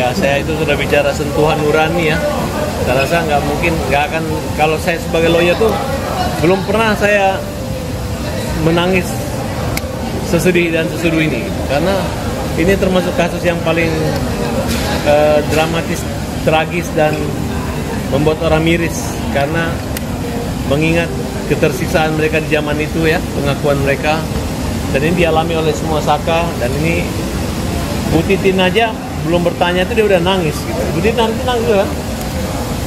Ya, saya itu sudah bicara sentuhan nurani ya. Saya rasa nggak mungkin, nggak akan, kalau saya sebagai lawyer tuh belum pernah saya menangis sesedih dan seseduh ini. Karena ini termasuk kasus yang paling dramatis, tragis, dan membuat orang miris. Karena mengingat ketersiksaan mereka di zaman itu ya, pengakuan mereka. Dan ini dialami oleh semua Saka, dan ini Bu Titin aja belum bertanya itu dia udah nangis gitu. Bu Titin nanti nangis kan?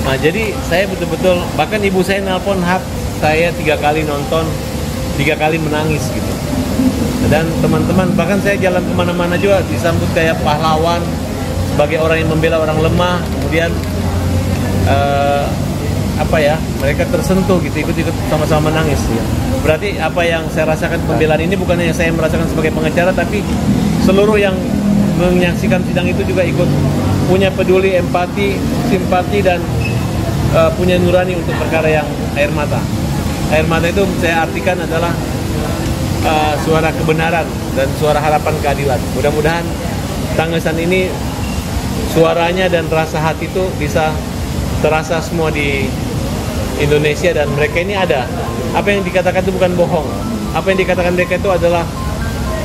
Nah jadi saya betul-betul, bahkan ibu saya nelpon saya 3 kali nonton, 3 kali menangis gitu. Dan teman-teman, bahkan saya jalan kemana-mana juga disambut kayak pahlawan, sebagai orang yang membela orang lemah. Kemudian mereka tersentuh gitu, ikut-ikut sama-sama menangis ya. Berarti apa yang saya rasakan pembelaan ini bukan hanya saya merasakan sebagai pengacara, tapi seluruh yang menyaksikan sidang itu juga ikut punya peduli, empati, simpati, dan punya nurani untuk perkara yang air mata. Air mata itu saya artikan adalah suara kebenaran dan suara harapan keadilan. Mudah-mudahan tangisan ini, suaranya dan rasa hati itu bisa terasa semua di Indonesia, dan mereka ini ada. Apa yang dikatakan itu bukan bohong. Apa yang dikatakan mereka itu adalah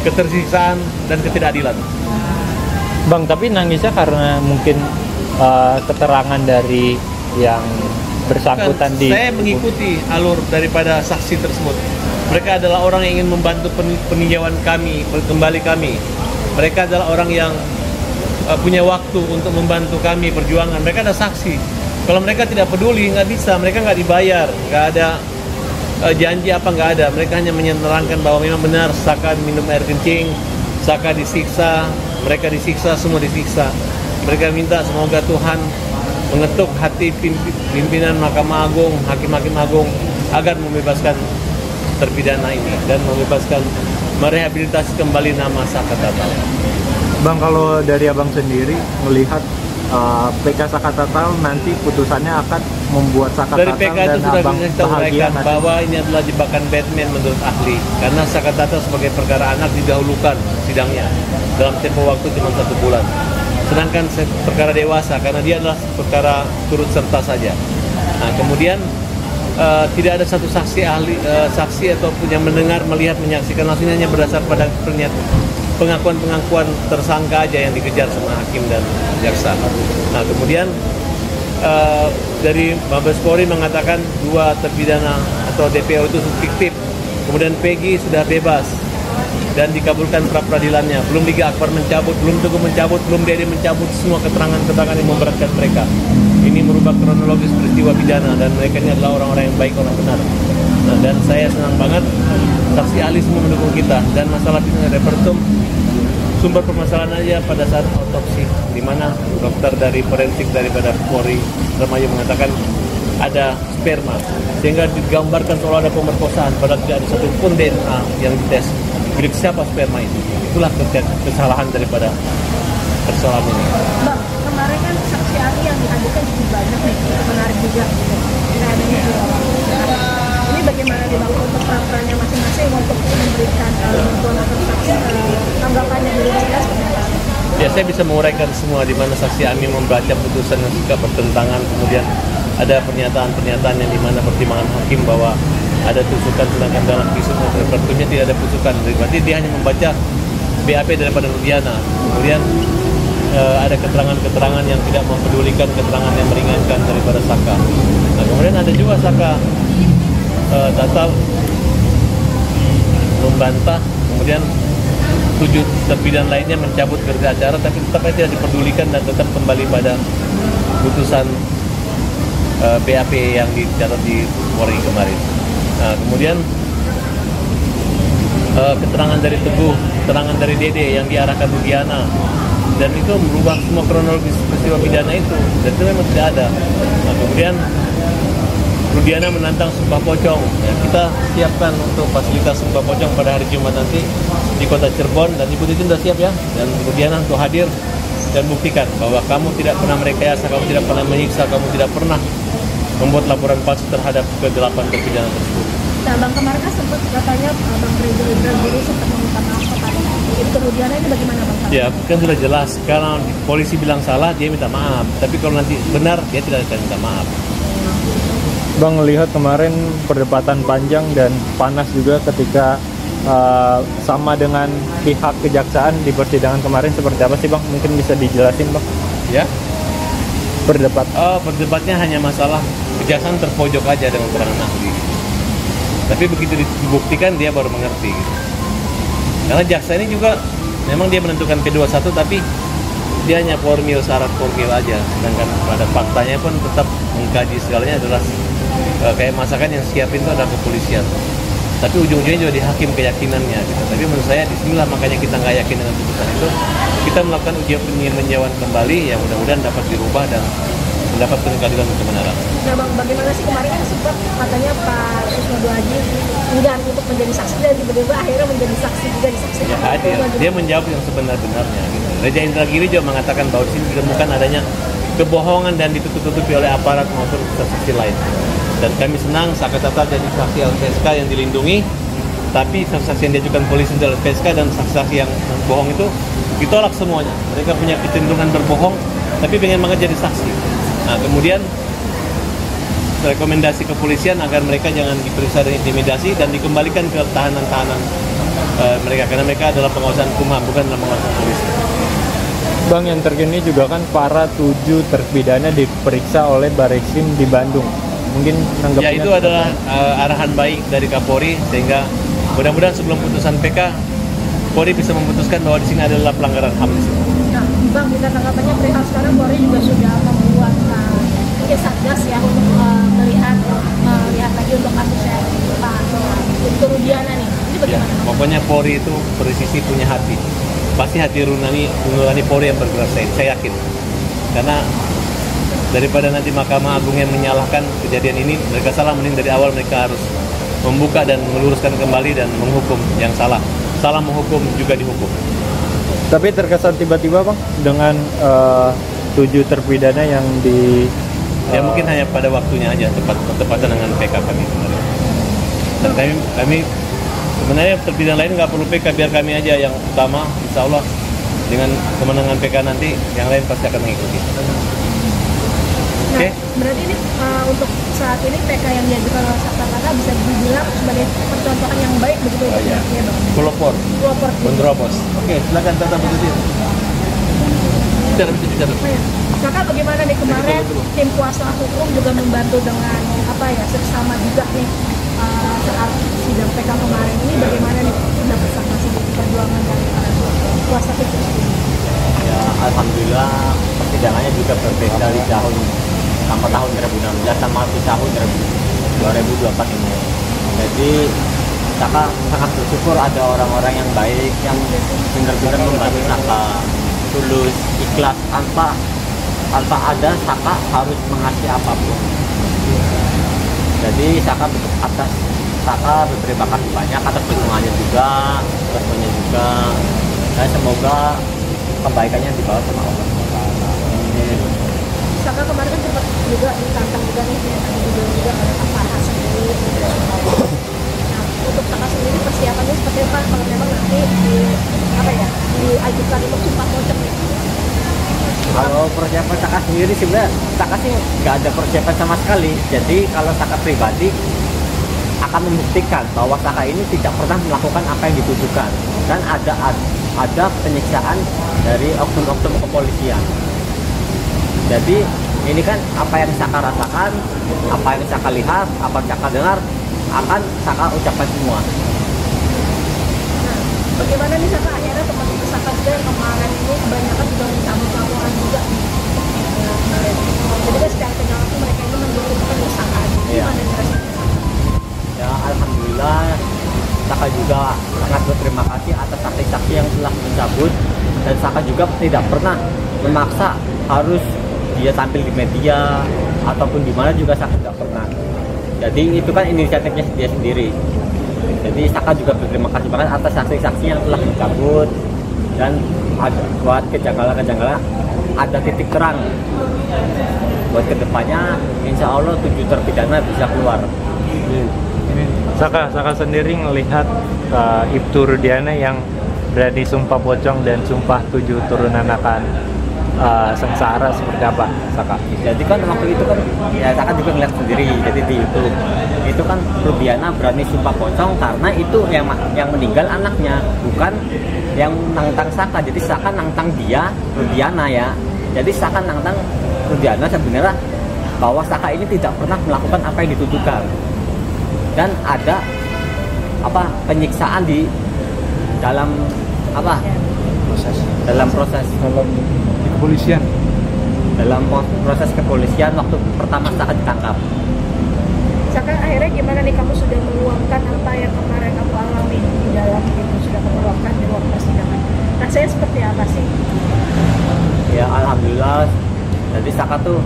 ketersiksaan dan ketidakadilan. Bang, tapi nangisnya karena mungkin keterangan dari yang bersangkutan di... Saya mengikuti alur daripada saksi tersebut. Mereka adalah orang yang ingin membantu peninjauan kami, kembali kami. Mereka adalah orang yang punya waktu untuk membantu kami perjuangan. Mereka ada saksi. Kalau mereka tidak peduli, nggak bisa. Mereka nggak dibayar, nggak ada janji apa, nggak ada. Mereka hanya menerangkan bahwa memang benar Saka minum air kencing, Saka disiksa, mereka disiksa, semua disiksa. Mereka minta semoga Tuhan mengetuk hati pimpinan Mahkamah Agung, hakim-hakim agung, agar membebaskan terpidana ini dan membebaskan, merehabilitasi kembali nama Saka Tatal. Bang, kalau dari abang sendiri melihat PK Saka Tatal nanti putusannya akan membuat Saka dari Tatal PK itu dan sudah abang bahagia disampaikan bahwa ini adalah jebakan Batman menurut ahli, karena Saka Tatal sebagai perkara anak didahulukan sidangnya dalam tempo waktu cuma 1 bulan, sedangkan perkara dewasa karena dia adalah perkara turut serta saja. Nah kemudian tidak ada satu saksi ahli, saksi ataupun yang mendengar, melihat, menyaksikan langsung, hanya berdasar pada pengakuan tersangka aja yang dikejar sama hakim dan jaksa. Nah kemudian dari Mabes Polri mengatakan 2 terpidana atau DPO itu fiktif. Kemudian Peggy sudah bebas dan dikabulkan pra peradilannya. Belum Liga Akbar mencabut, belum Teguh mencabut, belum Dede mencabut semua keterangan-keterangan yang memberatkan mereka. Ini merubah kronologis peristiwa pidana, dan mereka ini adalah orang-orang yang baik, orang benar. Nah, dan saya senang banget saksi ahli semua mendukung kita. Dan masalah pidana repertum, sumber permasalahan aja pada saat otopsi, di mana dokter dari forensik daripada Polri Remaja mengatakan ada sperma, sehingga digambarkan seolah ada pemerkosaan, padahal tidak ada satupun DNA yang dites. Milik siapa sperma itu? Itulah kesalahan daripada kesalahan ini. Bang, kemarin kan saksi ahli yang diajukan cukup banyak nih, menarik juga. Ini bagaimana nih Bang untuk perannya masing-masing untuk memberikan bantuan atau saksi, tanggapannya dari mereka seperti apa? Ya, saya bisa menguraikan semua di mana saksi ahli membaca putusan yang juga bertentangan, kemudian ada pernyataan-pernyataan yang di mana pertimbangan hakim bahwa ada tusukan, sedangkan dalam kisah repertumnya tidak ada tusukan. Berarti dia hanya membaca BAP daripada Rudiana. Kemudian ada keterangan-keterangan yang tidak mempedulikan keterangan yang meringankan daripada Saka. Nah, kemudian ada juga Saka Tatal membantah, kemudian 7 terpidana lainnya mencabut berita acara, tapi tetap tidak diperdulikan dan tetap kembali pada putusan BAP yang dicatat di Polri kemarin. Nah, kemudian keterangan dari Teguh, keterangan dari Dede yang diarahkan Rudiana, dan itu merubah semua kronologis peristiwa pidana itu, dan itu memang tidak ada. Nah, kemudian Rudiana menantang sumpah pocong. Ya, kita siapkan untuk fasilitas sumpah pocong pada hari Jumat nanti di Kota Cirebon, dan Ibu Titin sudah siap ya, dan Rudiana untuk hadir dan buktikan bahwa kamu tidak pernah merekayasa, kamu tidak pernah menyiksa, kamu tidak pernah membuat laporan palsu terhadap ke-8 terpidana tersebut. Nah Bang, kemarin kan sempat katanya Bang Reza Indragiri sempat meminta maaf kepada Ibtu Rudiana ini bagaimana Bang? Ya, kan sudah jelas. Kalau polisi bilang salah, dia minta maaf. Tapi kalau nanti benar, dia tidak akan minta maaf. Bang, lihat kemarin perdebatan panjang dan panas juga ketika sama dengan pihak kejaksaan di persidangan kemarin seperti apa sih Bang? Mungkin bisa dijelasin Bang? Ya? Perdebatnya hanya masalah kejaksaan terpojok aja dengan keterangan ahli. Tapi begitu dibuktikan, dia baru mengerti. Karena jaksa ini juga memang dia menentukan P21, tapi dia hanya syarat formil aja. Sedangkan pada faktanya pun tetap mengkaji segalanya adalah kayak masakan yang siapin itu adalah kepolisian. Tapi ujung-ujungnya juga di hakim keyakinannya gitu. Tapi menurut saya disinilah makanya kita nggak yakin dengan putusan itu. Kita melakukan ujian peninjauan kembali yang mudah-mudahan dapat dirubah dan mendapatkan keadilan dan kebenaran. Nah Bang, bagaimana sih kemarin kan sempat katanya Pak Susno Haji enggan untuk menjadi saksi dan tiba-tiba akhirnya menjadi saksi juga di saksi. Ya hadir, dia menjawab yang sebenar-benarnya. Gitu. Reja Indragiri juga mengatakan bahwa di sini ditemukan adanya kebohongan dan ditutup-tutupi oleh aparat maupun saksi lain. Dan kami senang Saka Tatal jadi saksi LPSK yang dilindungi, tapi saksi yang diajukan polisi dari LPSK dan saksi-saksi yang bohong itu ditolak semuanya. Mereka punya kecenderungan berbohong, tapi pengen banget jadi saksi. Nah, kemudian rekomendasi kepolisian agar mereka jangan diperiksa dan intimidasi dan dikembalikan ke tahanan-tahanan mereka, karena mereka adalah pengawasan Kumham, bukan dalam pengawasan polisi. Bang, yang terkini juga kan para 7 terpidana diperiksa oleh Barreskrim di Bandung. Mungkin ya itu adalah arahan baik dari Kapolri, sehingga mudah-mudahan sebelum putusan PK Polri bisa memutuskan bahwa di sini adalah pelanggaran HAM di sini. Nah, Bang, kita tanggapannya perihal sekarang Polri juga sudah membuat satgas ya untuk melihat lagi untuk kasusnya Pak Ibtu Rudiana nih. Ini bagaimana? Ya, pokoknya Polri itu presisi punya hati. Pasti hati nurani Polri yang bergerak, saya yakin. Karena daripada nanti Mahkamah Agung yang menyalahkan kejadian ini, mereka salah, mending dari awal mereka harus membuka dan meluruskan kembali dan menghukum yang salah. Salah menghukum juga dihukum. Tapi terkesan tiba-tiba Bang dengan 7 terpidana yang di ya mungkin hanya pada waktunya aja, tepatan dengan PK kami kemarin. Dan kami sebenarnya terpidana lain nggak perlu PK, biar kami aja yang utama. Insya Allah dengan kemenangan PK nanti yang lain pasti akan mengikuti. Nah, berarti ini untuk saat ini PK yang diajukan oleh Saka Tatal bisa dibilang sebagai percontohan yang baik begitu ya Bang? Pelopor, penerobos. Oke, silakan Tata putusin. Bicara. Kakak bagaimana nih kemarin tim kuasa hukum juga membantu dengan seksama juga nih saat sidang PK kemarin ini, bagaimana nih pendapat Saka sebagai perjuangan dari para kuasa hukum? Ya, alhamdulillah persidangannya juga berbeda dari tahun 2016 sama tahun 2024 ini. Jadi Saka sangat bersyukur ada orang-orang yang baik yang benar-benar membantu Saka, tulus, ikhlas, tanpa ada Saka harus mengasih apapun. Jadi Saka berterima kasih banyak atas dukungannya juga, responnya juga. Dan semoga kebaikannya dibawa sama Allah. Saka kemarin kan sempat juga ditantang juga nih juga oleh Pak Farhan sendiri. Nah, untuk Saka sendiri persiapannya seperti apa kalau memang nanti diajukan untuk sumpah pocong nih? Kalau persiapan Saka sendiri sebenarnya Saka sih nggak ada persiapan sama sekali. Jadi kalau Saka pribadi akan membuktikan bahwa Saka ini tidak pernah melakukan apa yang dituduhkan, dan ada penyiksaan dari oknum-oknum kepolisian. Jadi ini kan apa yang Saka rasakan, apa yang Saka lihat, apa yang Saka dengar akan Saka ucapkan semua. Nah, bagaimana nih Saka akhirnya teman Saka juga yang kemarin ini kebanyakan juga mencabut laporan juga kemarin. Jadi kan secara tidak langsung mereka ini mendukung Saka. Gimana rasanya? Ya alhamdulillah Saka juga sangat berterima kasih atas saksi-saksi yang telah mencabut, dan Saka juga tidak pernah memaksa harus dia tampil di media ataupun di mana, juga Saka tidak pernah. Jadi itu kan inisiatifnya dia sendiri. Jadi Saka juga berterima kasih banget atas saksi-saksi yang telah mencabut, dan buat kejanggalan-kejanggalan ada titik terang buat kedepannya. Insya Allah 7 terpidana bisa keluar. Saka sendiri melihat Ibtu Rudiana yang berarti sumpah pocong dan sumpah 7 turunan akan sengsara seperti apa, Saka? Jadi kan waktu itu kan ya Saka juga ngeliat sendiri, jadi di YouTube itu kan Rudiana berani sumpah pocong karena itu yang meninggal anaknya, bukan yang nantang Saka. Jadi Saka nantang dia, Rudiana ya. Jadi Saka nantang Rudiana sebenarnya bahwa Saka ini tidak pernah melakukan apa yang dituduhkan, dan ada penyiksaan di dalam proses Kepolisian. dalam proses kepolisian waktu pertama Saka ditangkap. Saka akhirnya gimana nih, kamu sudah meluangkan apa yang kemarin kamu alami di dalam itu, sudah kamu luangkan di ruang persidangan. Rasanya seperti apa sih? Ya alhamdulillah, jadi Saka tuh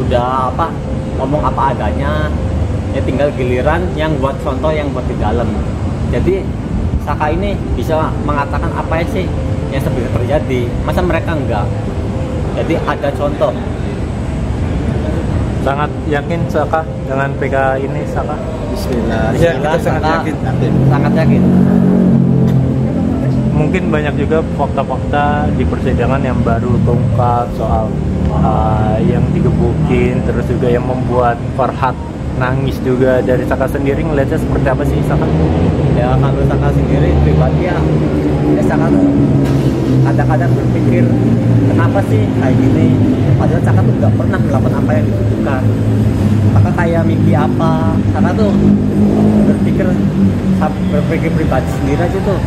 udah ngomong apa adanya, ya tinggal giliran yang buat contoh yang buat di dalam. Jadi Saka ini bisa mengatakan apa sih yang sebenarnya terjadi, masa mereka enggak. Jadi ada contoh. Sangat yakin Saka dengan PK ini, Saka? Bismillah. Ya, kita sangat Saka yakin. sangat yakin. Mungkin banyak juga fakta-fakta di persidangan yang baru terungkap soal yang digebukin, terus juga yang membuat Farhat nangis juga. Dari Saka sendiri ngeliatnya seperti apa sih, Saka? Ya kalau Saka sendiri pribadi ya Saka tuh kadang-kadang berpikir kenapa sih kayak gini, padahal Saka tuh nggak pernah melakukan apa yang dituduhkan. Saka kayak mimpi apa, Saka tuh berpikir pribadi sendiri aja tuh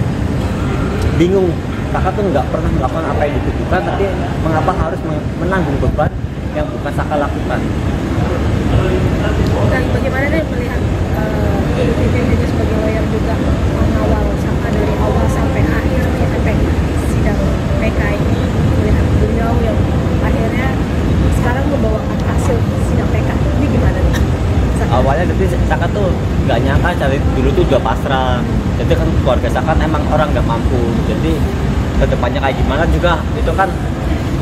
bingung. Saka tuh nggak pernah melakukan apa yang dituduhkan, tapi mengapa harus menanggung beban yang bukan Saka lakukan. Dan bagaimana nih melihat Ibu Titin ini sebagai lawyer juga mengawal Saka dari awal sampai akhir sidang PK ini, melihat beliau yang akhirnya sekarang membawakan hasil sidang PK ini gimana nih? Saka? Awalnya jadi Saka tuh nggak nyangka, dari dulu tuh udah pasrah. Jadi kan keluarga Saka emang orang nggak mampu, jadi kedepannya kayak gimana juga itu kan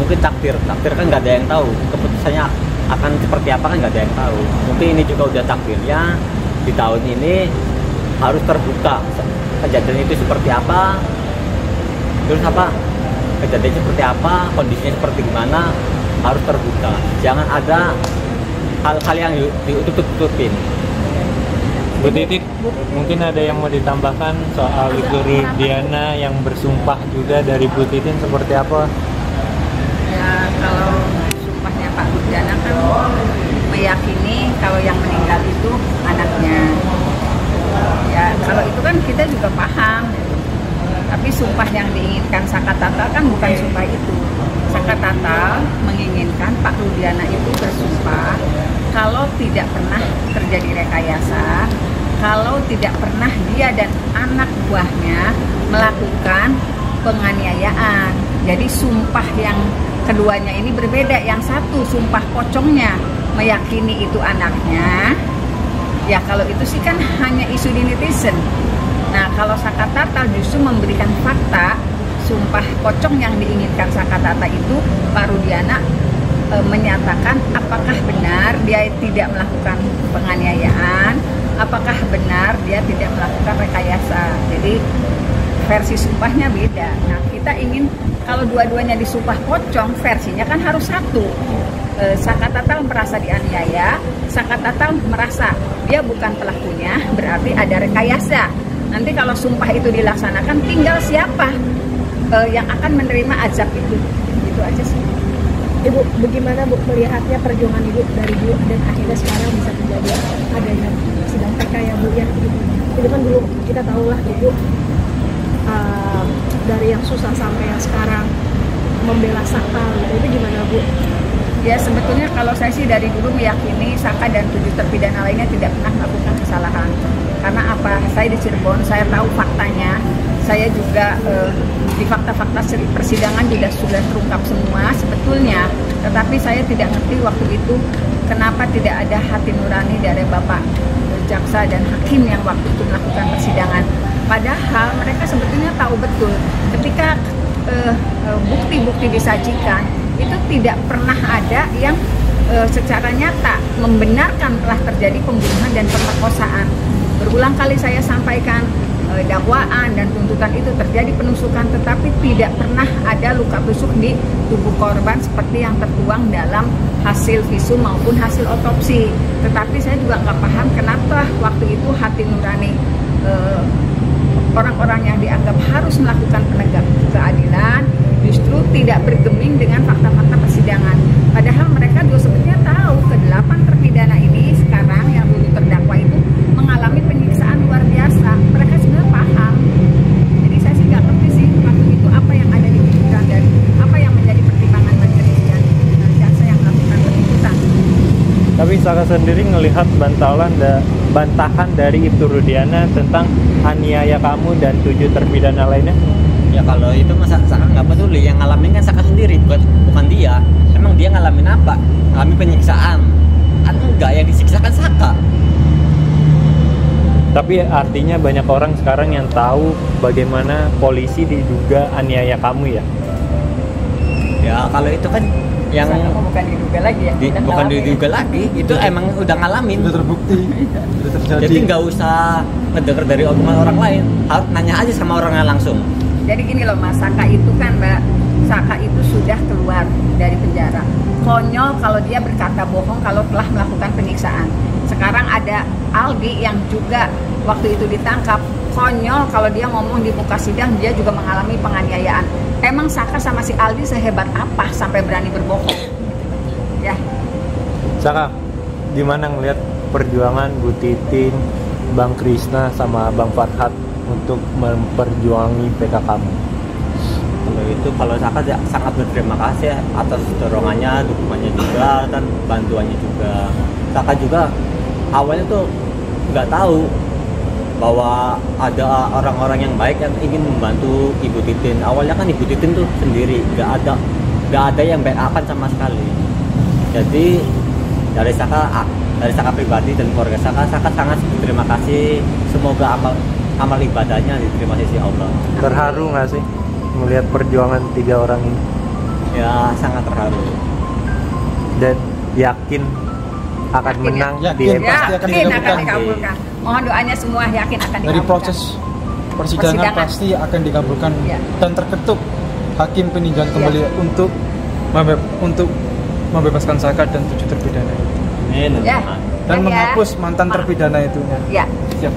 mungkin takdir kan nggak ada yang tahu, keputusannya akan seperti apa kan nggak ada yang tahu. Mungkin ini juga udah takdirnya, di tahun ini harus terbuka kejadian itu seperti apa, terus kejadiannya seperti apa, kondisinya seperti gimana, harus terbuka. Jangan ada hal-hal yang ditutup-tutupin. Bu Titik, mungkin ada yang mau ditambahkan soal Ibu Rudiana yang bersumpah juga dari Bu Titin seperti apa? Ya kalau sumpahnya Pak Rudiana kan meyakini kalau yang meninggal itu anaknya. Ya kalau itu kan kita juga paham. Tapi sumpah yang diinginkan Saka Tatal kan bukan sumpah itu. Saka Tatal menginginkan Pak Rudiana itu bersumpah kalau tidak pernah terjadi rekayasa, kalau tidak pernah dia dan anak buahnya melakukan penganiayaan. Jadi sumpah yang keduanya ini berbeda. Yang satu sumpah pocongnya meyakini itu anaknya. Ya kalau itu sih kan hanya isu di netizen. Nah kalau Saka Tatal justru memberikan fakta, sumpah pocong yang diinginkan Saka Tatal itu Pak Rudiana menyatakan apakah benar dia tidak melakukan penganiayaan, apakah benar dia tidak melakukan rekayasa. Jadi versi sumpahnya beda. Nah kita ingin kalau dua-duanya disumpah pocong, versinya kan harus satu. Saka Tatal merasa dianiaya, Saka Tatal merasa dia bukan pelakunya, berarti ada rekayasa. Nanti kalau sumpah itu dilaksanakan, tinggal siapa yang akan menerima azab itu. Itu aja sih. Ibu, bagaimana Bu melihatnya perjuangan Ibu dari dulu dan akhirnya sekarang bisa terjadi adanya sidang PK ya Bu ya? Itu kan dulu kita tahu lah Ibu dari yang susah sampai yang sekarang membela Saka gitu. Itu gimana Bu? Ya sebetulnya kalau saya sih dari dulu meyakini Saka dan 7 terpidana lainnya tidak pernah melakukan kesalahan. Karena apa? Saya di Cirebon, saya tahu faktanya. Saya juga di fakta-fakta persidangan juga sudah terungkap semua sebetulnya. Tetapi saya tidak ngerti waktu itu kenapa tidak ada hati nurani dari Bapak jaksa dan hakim yang waktu itu melakukan persidangan. Padahal mereka sebetulnya tahu betul ketika bukti-bukti disajikan itu tidak pernah ada yang secara nyata membenarkan telah terjadi pembunuhan dan pemerkosaan. Berulang kali saya sampaikan dakwaan dan tuntutan itu terjadi penusukan, tetapi tidak pernah ada luka tusuk di tubuh korban seperti yang tertuang dalam hasil visum maupun hasil otopsi. Tetapi saya juga nggak paham kenapa waktu itu hati nurani orang-orang yang dianggap harus melakukan penegak keadilan justru tidak bergeming dengan fakta-fakta persidangan. Padahal mereka juga sebetulnya tahu ke-8 terpidana ini sekarang yang dulu terdakwa itu mengalami penyiksaan luar biasa. Mereka sebenarnya paham. Jadi saya sih nggak ngerti sih waktu itu apa yang ada di pikiran dan apa yang menjadi pertimbangan majelis dan jaksa yang melakukan penuntutan. Tapi Saka sendiri melihat bantahan dari Ibtu Rudiana tentang aniaya kamu dan 7 terpidana lainnya. Ya kalau itu masa Saka nggak peduli, yang ngalamin kan Saka sendiri, bukan dia. Emang dia ngalamin apa? Ngalamin penyiksaan. Kan enggak, yang disiksakan Saka. Tapi artinya banyak orang sekarang yang tahu bagaimana polisi diduga aniaya kamu ya. Ya kalau itu kan yang Saka bukan diduga lagi ya. Udah bukan ngalamin. diduga lagi, itu emang udah ngalamin. Sudah terbukti, sudah terjadi. Jadi nggak usah ngedenger dari omongan orang lain, harus nanya aja sama orangnya langsung. Jadi gini loh Mas, Saka itu kan Mbak, Saka itu sudah keluar dari penjara. Konyol kalau dia berkata bohong kalau telah melakukan penyiksaan. Sekarang ada Aldi yang juga waktu itu ditangkap. Konyol kalau dia ngomong di muka sidang dia juga mengalami penganiayaan. Emang Saka sama si Aldi sehebat apa sampai berani berbohong? Ya. Saka, gimana ngelihat perjuangan Bu Titin, Bang Krisna sama Bang Farhat untuk memperjuangi PK kamu? Kalau Saka sangat berterima kasih atas dorongannya, dukungannya juga, dan bantuannya juga. Saka juga awalnya tuh nggak tahu bahwa ada orang-orang yang baik yang ingin membantu Ibu Titin. Awalnya kan Ibu Titin tuh sendiri, nggak ada yang backup sama sekali. Jadi dari Saka pribadi dan keluarga Saka sangat berterima kasih. Semoga amal ibadahnya diterima sisi Allah. Terharu nggak sih melihat perjuangan 3 orang ini? Ya sangat terharu. Dan yakin akan Yakin, menang ya? di Yakin. MK. Pasti akan Yakin dikabulkan. akan dikabulkan. Mohon doanya semua yakin akan dikabulkan. Dari proses persidangan pasti akan dikabulkan Ya. dan terketuk hakim peninjauan kembali untuk membebaskan Saka dan 7 terpidana itu Amin. Ya. dan Ya. menghapus mantan terpidana itu. Ya. Siap.